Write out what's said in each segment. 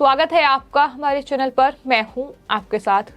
स्वागत है आपका हमारे चैनल पर। मैं हूं आपके साथ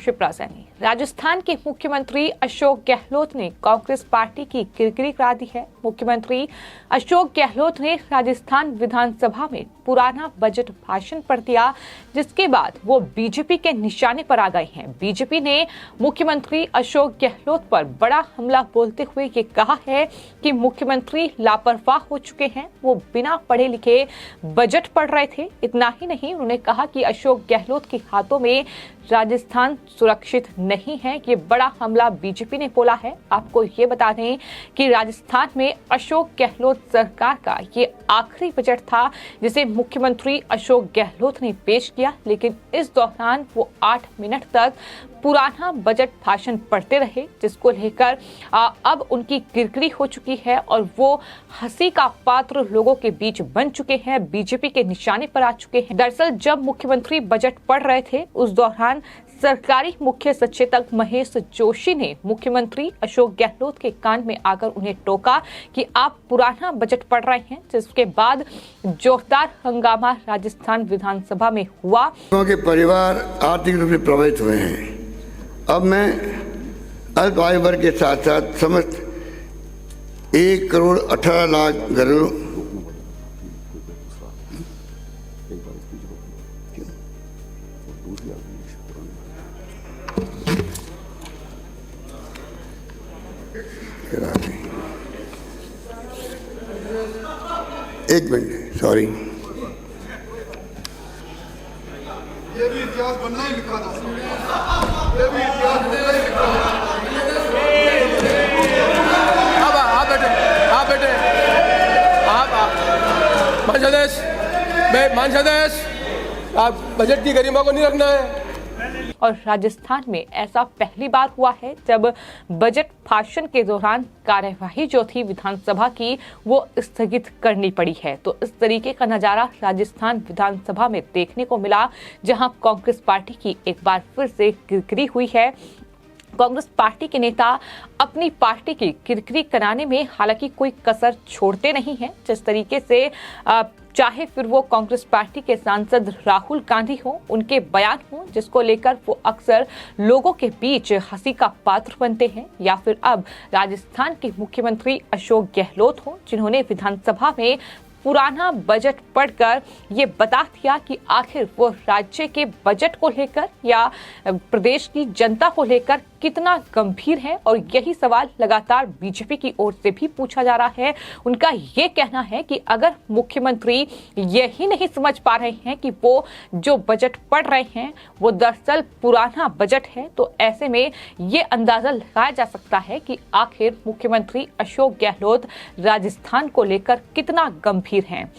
शिप्रा सैनी। राजस्थान के मुख्यमंत्री अशोक गहलोत ने कांग्रेस पार्टी की किरकिरी करा दी है। मुख्यमंत्री अशोक गहलोत ने राजस्थान विधानसभा में पुराना बजट भाषण पढ़ दिया, जिसके बाद वो बीजेपी के निशाने पर आ गए हैं। बीजेपी ने मुख्यमंत्री अशोक गहलोत पर बड़ा हमला बोलते हुए ये कहा है कि मुख्यमंत्री लापरवाह हो चुके हैं, वो बिना पढ़े लिखे बजट पढ़ रहे थे। इतना ही नहीं, उन्होंने कहा कि अशोक गहलोत के हाथों में राजस्थान सुरक्षित नहीं है। ये बड़ा हमला बीजेपी ने बोला है। आपको ये बता दें कि राजस्थान में अशोक गहलोत सरकार का ये आखिरी बजट था जिसे मुख्यमंत्री अशोक गहलोत ने पेश किया, लेकिन इस दौरान वो 8 मिनट तक पुराना बजट भाषण पढ़ते रहे, जिसको लेकर अब उनकी किरकिरी हो चुकी है और वो हंसी का पात्र लोगों के बीच बन चुके हैं, बीजेपी के निशाने पर आ चुके हैं। दरअसल जब मुख्यमंत्री बजट पढ़ रहे थे उस दौरान सरकारी मुख्य सचेतक महेश जोशी ने मुख्यमंत्री अशोक गहलोत के कान में आकर उन्हें टोका कि आप पुराना बजट पढ़ रहे हैं, जिसके बाद जोरदार हंगामा राजस्थान विधानसभा में हुआ। के परिवार आर्थिक रूप से प्रभावित हुए हैं। अब मैं अल्प आयु वर्ग के साथ साथ समस्त 1,18,00,000 घरों एक मिनट, सॉरी, ये भी इतिहास बनना ही लिखा था। ये भी इतिहास बनना ही लिखा था। आप बेटे मानसदेश आप बजट की गरिमा को नहीं रखना है। और राजस्थान में ऐसा पहली बार हुआ है जब बजट भाषण के दौरान कार्यवाही जो थी विधानसभा की वो स्थगित करनी पड़ी है। तो इस तरीके का नजारा राजस्थान विधानसभा में देखने को मिला, जहां कांग्रेस पार्टी की एक बार फिर से किरकिरी हुई है। कांग्रेस पार्टी के नेता अपनी पार्टी की किरकिरी कराने में हालांकि कोई कसर छोड़ते नहीं हैं। जिस तरीके से चाहे फिर वो कांग्रेस पार्टी के सांसद राहुल गांधी हो, उनके बयान हो जिसको लेकर वो अक्सर लोगों के बीच हंसी का पात्र बनते हैं, या फिर अब राजस्थान के मुख्यमंत्री अशोक गहलोत हो, जिन्होंने विधानसभा में पुराना बजट पढ़कर ये बता दिया कि आखिर वो राज्य के बजट को लेकर या प्रदेश की जनता को लेकर कितना गंभीर है। और यही सवाल लगातार बीजेपी की ओर से भी पूछा जा रहा है। उनका ये कहना है कि अगर मुख्यमंत्री यही नहीं समझ पा रहे हैं कि वो जो बजट पढ़ रहे हैं वो दरअसल पुराना बजट है, तो ऐसे में ये अंदाजा लगाया जा सकता है कि आखिर मुख्यमंत्री अशोक गहलोत राजस्थान को लेकर कितना गंभीर हैं।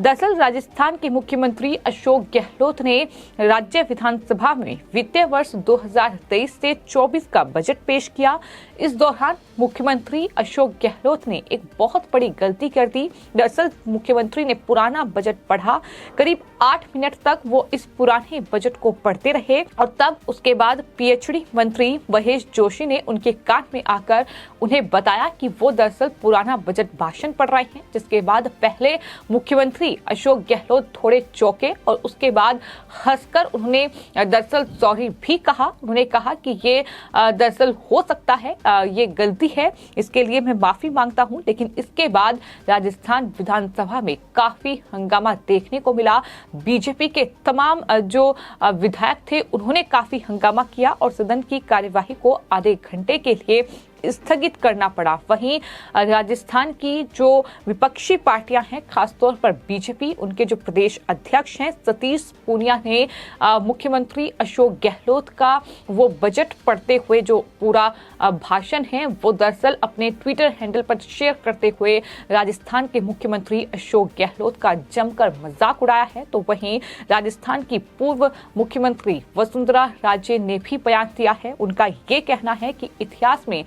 दरअसल राजस्थान के मुख्यमंत्री अशोक गहलोत ने राज्य विधानसभा में वित्तीय वर्ष 2023 से 24 का बजट पेश किया। इस दौरान मुख्यमंत्री अशोक गहलोत ने एक बहुत बड़ी गलती कर दी। दरअसल मुख्यमंत्री ने पुराना बजट पढ़ा, करीब 8 मिनट तक वो इस पुराने बजट को पढ़ते रहे और तब उसके बाद पीएचडी मंत्री महेश जोशी ने उनके कान में आकर उन्हें बताया कि वो दरअसल पुराना बजट भाषण पढ़ रहे हैं। जिसके बाद पहले मुख्यमंत्री अशोक गहलोत थोड़े चौंके और उसके बाद हंसकर उन्होंने दरअसल सॉरी भी कहा। उन्होंने कहा कि ये दरअसल हो सकता है, ये गलती है, इसके लिए मैं माफी मांगता हूं। लेकिन इसके बाद राजस्थान विधानसभा में काफी हंगामा देखने को मिला। बीजेपी के तमाम जो विधायक थे उन्होंने काफी हंगामा किया और सदन की कार्यवाही को आधे घंटे के लिए स्थगित करना पड़ा। वहीं राजस्थान की जो विपक्षी पार्टियां हैं, खासतौर पर बीजेपी, उनके जो प्रदेश अध्यक्ष हैं सतीश पूनिया ने मुख्यमंत्री अशोक गहलोत का वो बजट पढ़ते हुए जो पूरा भाषण है वो दरअसल अपने ट्विटर हैंडल पर शेयर करते हुए राजस्थान के मुख्यमंत्री अशोक गहलोत का जमकर मजाक उड़ाया है। तो वहीं राजस्थान की पूर्व मुख्यमंत्री वसुंधरा राजे ने भी बयान दिया है। उनका ये कहना है कि इतिहास में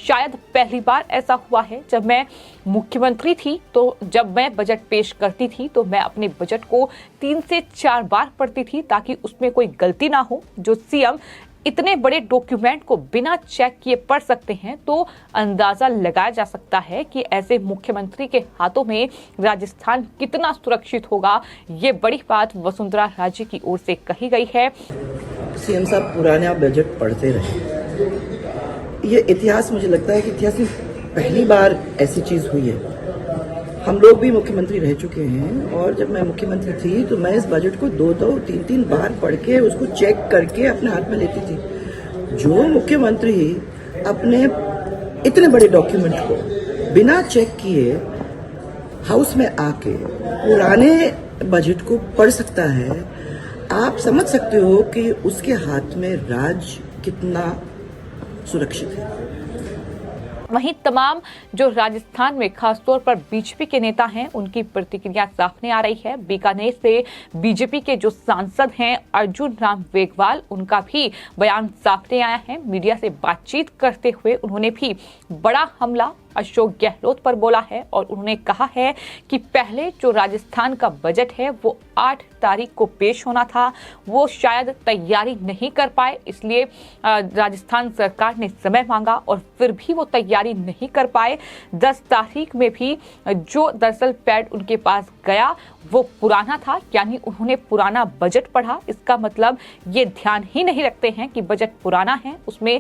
शायद पहली बार ऐसा हुआ है, जब मैं मुख्यमंत्री थी तो जब मैं बजट पेश करती थी तो मैं अपने बजट को 3 से 4 बार पढ़ती थी ताकि उसमें कोई गलती ना हो। जो सीएम इतने बड़े डॉक्यूमेंट को बिना चेक किए पढ़ सकते हैं तो अंदाजा लगाया जा सकता है कि ऐसे मुख्यमंत्री के हाथों में राजस्थान कितना सुरक्षित होगा। ये बड़ी बात वसुंधरा राजे की ओर से कही गई है। सीएम साहब पुराना बजट पढ़ते रहे। ये इतिहास, मुझे लगता है कि इतिहास में पहली बार ऐसी चीज हुई है। हम लोग भी मुख्यमंत्री रह चुके हैं और जब मैं मुख्यमंत्री थी तो मैं इस बजट को 2-3 बार पढ़ के उसको चेक करके अपने हाथ में लेती थी। जो मुख्यमंत्री अपने इतने बड़े डॉक्यूमेंट को बिना चेक किए हाउस में आके पुराने बजट को पढ़ सकता है, आप समझ सकते हो कि उसके हाथ में राज कितना सुरक्षित है। वहीं तमाम जो राजस्थान में खासतौर पर बीजेपी के नेता हैं उनकी प्रतिक्रिया सामने आ रही है। बीकानेर से बीजेपी के जो सांसद हैं अर्जुन राम मेघवाल, उनका भी बयान सामने आया है। मीडिया से बातचीत करते हुए उन्होंने भी बड़ा हमला अशोक गहलोत पर बोला है और उन्होंने कहा है कि पहले जो राजस्थान का बजट है वो 8 तारीख को पेश होना था, वो शायद तैयारी नहीं कर पाए, इसलिए राजस्थान सरकार ने समय मांगा और फिर भी वो तैयारी नहीं कर पाए। 10 तारीख में भी जो दरअसल पैड उनके पास गया वो पुराना था, यानी उन्होंने पुराना बजट पढ़ा। इसका मतलब ये ध्यान ही नहीं रखते हैं कि बजट पुराना है, उसमें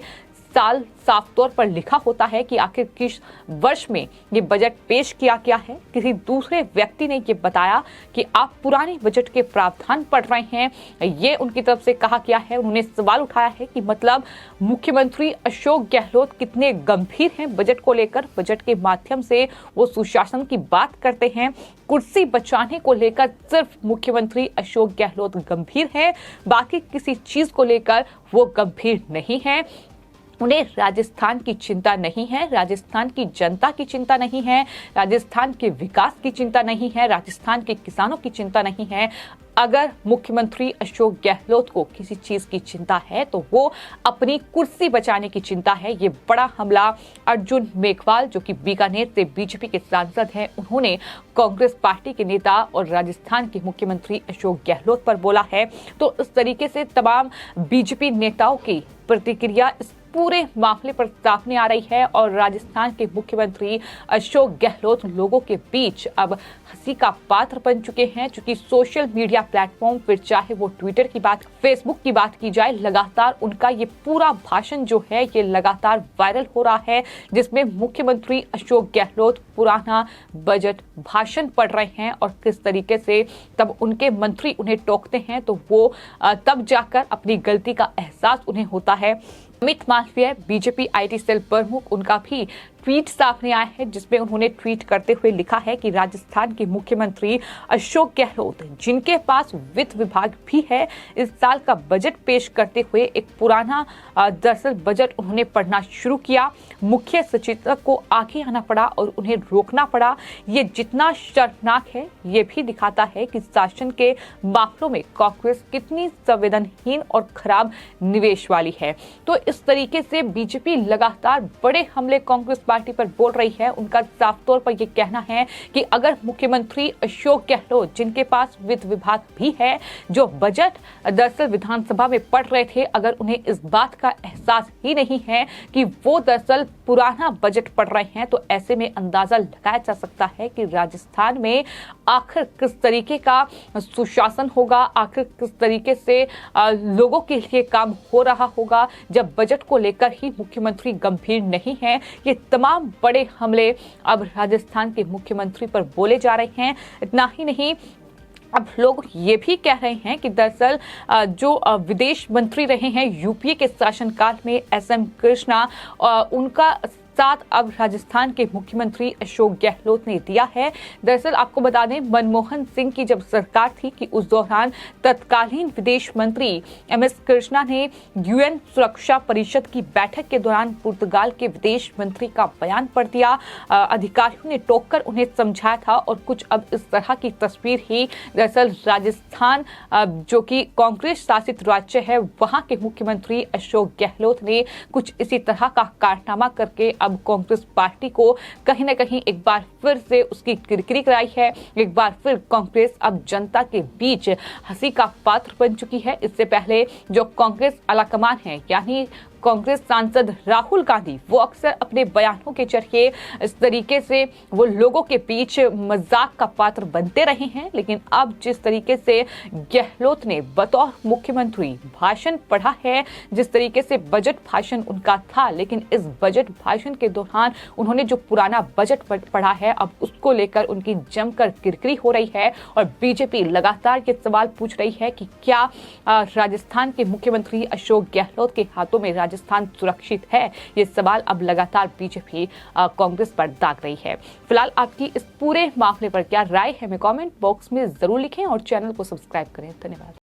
साल साफ तौर पर लिखा होता है कि आखिर किस वर्ष में ये बजट पेश किया गया है। किसी दूसरे व्यक्ति ने ये बताया कि आप पुराने बजट के प्रावधान पढ़ रहे हैं, ये उनकी तरफ से कहा गया है। उन्होंने सवाल उठाया है कि मतलब मुख्यमंत्री अशोक गहलोत कितने गंभीर हैं बजट को लेकर। बजट के माध्यम से वो सुशासन की बात करते हैं, कुर्सी बचाने को लेकर सिर्फ मुख्यमंत्री अशोक गहलोत गंभीर हैं, बाकी किसी चीज को लेकर वो गंभीर नहीं है। उन्हें राजस्थान की चिंता नहीं है, राजस्थान की जनता की चिंता नहीं है, राजस्थान के विकास की चिंता नहीं है, राजस्थान के किसानों की चिंता नहीं है। अगर मुख्यमंत्री अशोक गहलोत को किसी चीज की चिंता है तो वो अपनी कुर्सी बचाने की चिंता है। ये बड़ा हमला अर्जुन मेघवाल, जो कि बीकानेर से बीजेपी के सांसद हैं, उन्होंने कांग्रेस पार्टी के नेता और राजस्थान के मुख्यमंत्री अशोक गहलोत पर बोला है। तो इस तरीके से तमाम बीजेपी नेताओं की प्रतिक्रिया इस पूरे मामले पर सामने आ रही है और राजस्थान के मुख्यमंत्री अशोक गहलोत लोगों के बीच अब हंसी का पात्र बन चुके हैं। चूंकि सोशल मीडिया प्लेटफॉर्म, फिर चाहे वो ट्विटर की बात, फेसबुक की बात की जाए, लगातार उनका ये पूरा भाषण जो है ये लगातार वायरल हो रहा है, जिसमें मुख्यमंत्री अशोक गहलोत पुराना बजट भाषण पढ़ रहे हैं और किस तरीके से तब उनके मंत्री उन्हें टोकते हैं तो वो तब जाकर अपनी गलती का एहसास उन्हें होता है। Amit Malviya, BJP IT cell प्रमुख, उनका भी ट्वीट सामने आया है, जिसमें उन्होंने ट्वीट करते हुए लिखा है कि राजस्थान के मुख्यमंत्री अशोक गहलोत, जिनके पास वित्त विभाग भी है, इस साल का बजट पेश करते हुए एक पुराना दरअसल बजट उन्होंने पढ़ना शुरू किया। मुख्य सचेतक को आगे आना पड़ा और उन्हें रोकना पड़ा। ये जितना शर्मनाक है ये भी दिखाता है कि शासन के मामलों में कांग्रेस कितनी संवेदनहीन और खराब निवेश वाली है। तो इस तरीके से बीजेपी लगातार बड़े हमले कांग्रेस पार्टी पर बोल रही है। उनका साफ तौर पर यह कहना है कि अगर मुख्यमंत्री अशोक गहलोत, जिनके पास वित्त विभाग भी है, जो बजट दरअसल विधानसभा में पढ़ रहे थे, अगर उन्हें इस बात का एहसास ही नहीं है कि वो दरअसल पुराना बजट पढ़ रहे हैं, तो ऐसे में अंदाजा लगाया जा सकता है कि राजस्थान में आखिर किस तरीके का सुशासन होगा, आखिर किस तरीके से लोगों के लिए काम हो रहा होगा, जब बजट को लेकर ही मुख्यमंत्री गंभीर नहीं है। ये तमाम बड़े हमले अब राजस्थान के मुख्यमंत्री पर बोले जा रहे हैं। इतना ही नहीं, अब लोग ये भी कह रहे हैं कि दरअसल जो विदेश मंत्री रहे हैं यूपीए के शासनकाल में एसएम कृष्णा, उनका साथ अब राजस्थान के मुख्यमंत्री अशोक गहलोत ने दिया है। दरअसल आपको बता दें, मनमोहन सिंह की जब सरकार थी कि उस दौरान तत्कालीन विदेश मंत्री एमएस कृष्णा ने यूएन सुरक्षा परिषद की बैठक के दौरान पुर्तगाल के विदेश मंत्री का बयान पढ़ दिया। अधिकारियों ने टोककर उन्हें समझाया था और कुछ अब इस तरह की तस्वीर ही दरअसल राजस्थान जो कि कांग्रेस शासित राज्य है, वहां के मुख्यमंत्री अशोक गहलोत ने कुछ इसी तरह का कारनामा करके अब कांग्रेस पार्टी को कहीं ना कहीं एक बार फिर से उसकी किरकिरी कराई है। एक बार फिर कांग्रेस अब जनता के बीच हंसी का पात्र बन चुकी है। इससे पहले जो कांग्रेस आलाकमान है यानी कांग्रेस सांसद राहुल गांधी, वो अक्सर अपने बयानों के जरिए इस तरीके से वो लोगों के बीच मजाक का पात्र बनते रहे हैं। लेकिन अब जिस तरीके से गहलोत ने बतौर मुख्यमंत्री भाषण पढ़ा है, जिस तरीके से बजट भाषण उनका था, लेकिन इस बजट भाषण के दौरान उन्होंने जो पुराना बजट पढ़ा है, अब उसको लेकर उनकी जमकर किरकिरी हो रही है। और बीजेपी लगातार ये सवाल पूछ रही है कि क्या राजस्थान के मुख्यमंत्री अशोक गहलोत के हाथों में राजस्थान सुरक्षित है। ये सवाल अब लगातार बीजेपी कांग्रेस पर दाग रही है। फिलहाल आपकी इस पूरे मामले पर क्या राय है, हमें कमेंट बॉक्स में जरूर लिखें और चैनल को सब्सक्राइब करें। धन्यवाद।